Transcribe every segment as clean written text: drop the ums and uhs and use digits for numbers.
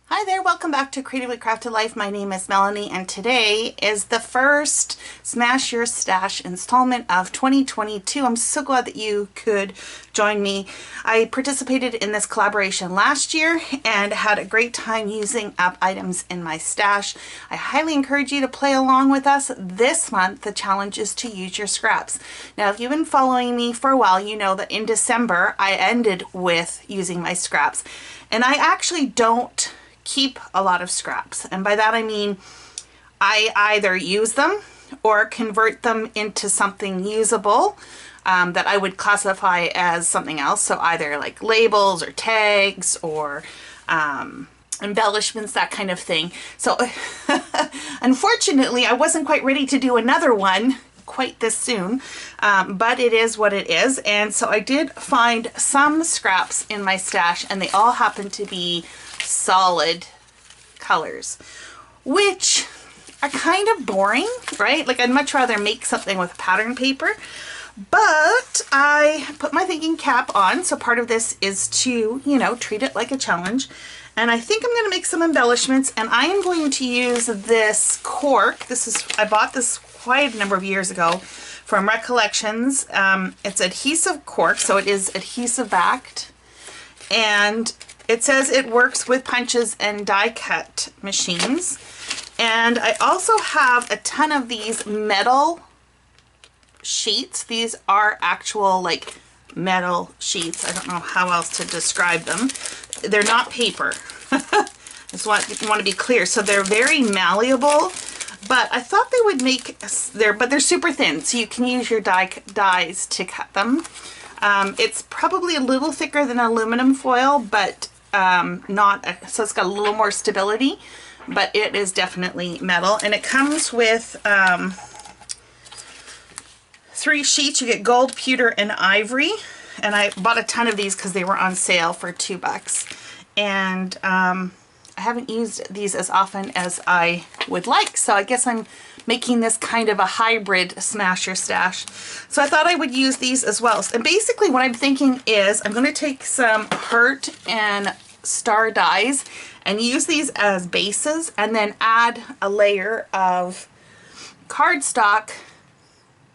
Hi there, welcome back to Creatively Crafted Life. My name is Melanie and today is the first Smash Your Stash installment of 2022. I'm so glad that you could join me. I participated in this collaboration last year and had a great time using up items in my stash. I highly encourage you to play along with us. This month the challenge is to use your scraps. Now if you've been following me for a while, you know that in December I ended with using my scraps, and I actually don't keep a lot of scraps, and by that I mean I either use them or convert them into something usable that I would classify as something else, so either like labels or tags or embellishments, that kind of thing. So unfortunately I wasn't quite ready to do another one quite this soon, but it is what it is. And so I did find some scraps in my stash, and they all happen to be solid colors, which are kind of boring, right? Like I'd much rather make something with pattern paper, but I put my thinking cap on. So part of this is to, you know, treat it like a challenge. And I think I'm going to make some embellishments, and I am going to use this cork. I bought this quite a number of years ago from Recollections. It's adhesive cork, so it is adhesive backed, and it says it works with punches and die cut machines. And I also have a ton of these metal sheets. These are actual like metal sheets. I don't know how else to describe them. They're not paper. Just want to be clear. So they're very malleable, but I thought they would make but they're super thin, so you can use your dies to cut them. It's probably a little thicker than aluminum foil, but so it's got a little more stability, but it is definitely metal. And it comes with 3 sheets. You get gold, pewter, and ivory. And I bought a ton of these because they were on sale for $2. And I haven't used these as often as I would like, so I guess I'm making this kind of a hybrid Smash Your Stash. So I thought I would use these as well. And basically what I'm thinking is I'm going to take some heart and star dies and use these as bases, and then add a layer of cardstock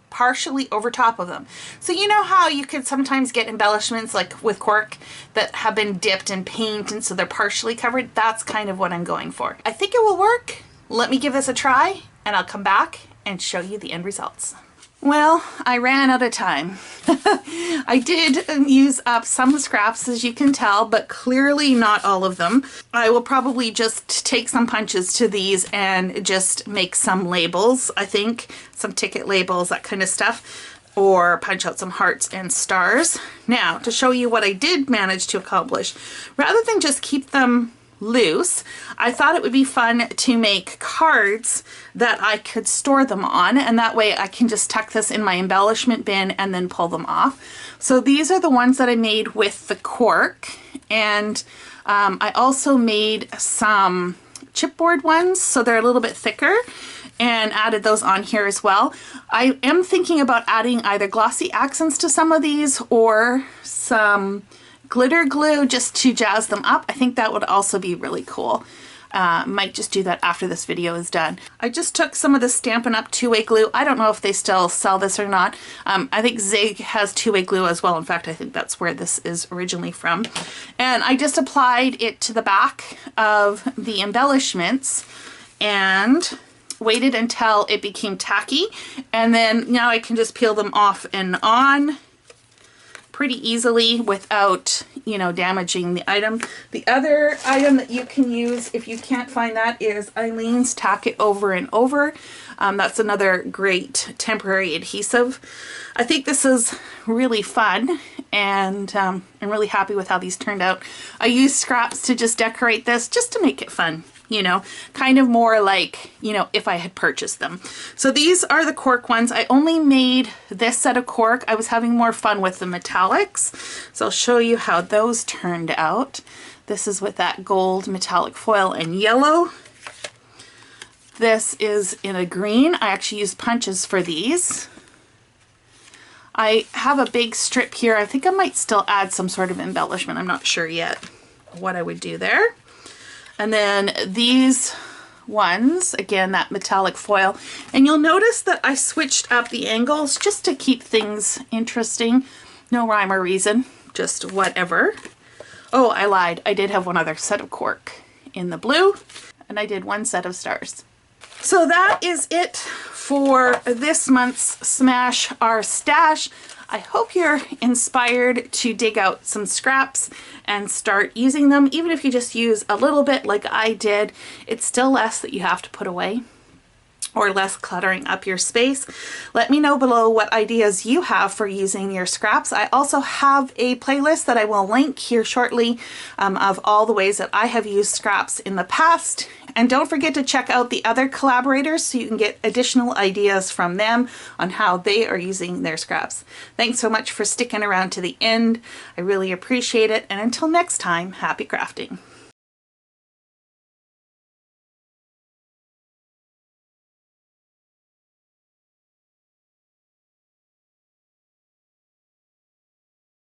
partially over top of them. So you know how you could sometimes get embellishments like with cork that have been dipped in paint and so they're partially covered? That's kind of what I'm going for. I think it will work. Let me give this a try and I'll come back and show you the end results. Well, I ran out of time. I did use up some scraps, as you can tell, but clearly not all of them. I will probably just take some punches to these and just make some labels, I think, some ticket labels, that kind of stuff, or punch out some hearts and stars. Now, to show you what I did manage to accomplish, rather than just keep them loose, I thought it would be fun to make cards that I could store them on, and that way I can just tuck this in my embellishment bin and then pull them off. So these are the ones that I made with the cork, and I also made some chipboard ones, so they're a little bit thicker, and added those on here as well. I am thinking about adding either glossy accents to some of these or some glitter glue just to jazz them up. I think that would also be really cool. Might just do that after this video is done. I just took some of the Stampin' Up! Two-way glue. I don't know if they still sell this or not. I think Zig has two-way glue as well. In fact, I think that's where this is originally from. And I just applied it to the back of the embellishments and waited until it became tacky. And then now I can just peel them off and on pretty easily without, you know, damaging the item. The other item that you can use if you can't find that is Eileen's Tack It Over and Over. That's another great temporary adhesive. I think this is really fun, and I'm really happy with how these turned out. I used scraps to just decorate this, just to make it fun, you know, kind of more like, you know, if I had purchased them. So these are the cork ones. I only made this set of cork. I was having more fun with the metallics. So I'll show you how those turned out. This is with that gold metallic foil and yellow. This is in a green. I actually used punches for these. I have a big strip here. I think I might still add some sort of embellishment. I'm not sure yet what I would do there. And then these ones, again, that metallic foil. And you'll notice that I switched up the angles just to keep things interesting. No rhyme or reason, just whatever. Oh, I lied. I did have one other set of cork in the blue, and I did one set of stars. So that is it for this month's Smash Our Stash. I hope you're inspired to dig out some scraps and start using them. Even if you just use a little bit like I did, it's still less that you have to put away, or less cluttering up your space. Let me know below what ideas you have for using your scraps. I also have a playlist that I will link here shortly of all the ways that I have used scraps in the past. And don't forget to check out the other collaborators so you can get additional ideas from them on how they are using their scraps. Thanks so much for sticking around to the end. I really appreciate it. And until next time, happy crafting.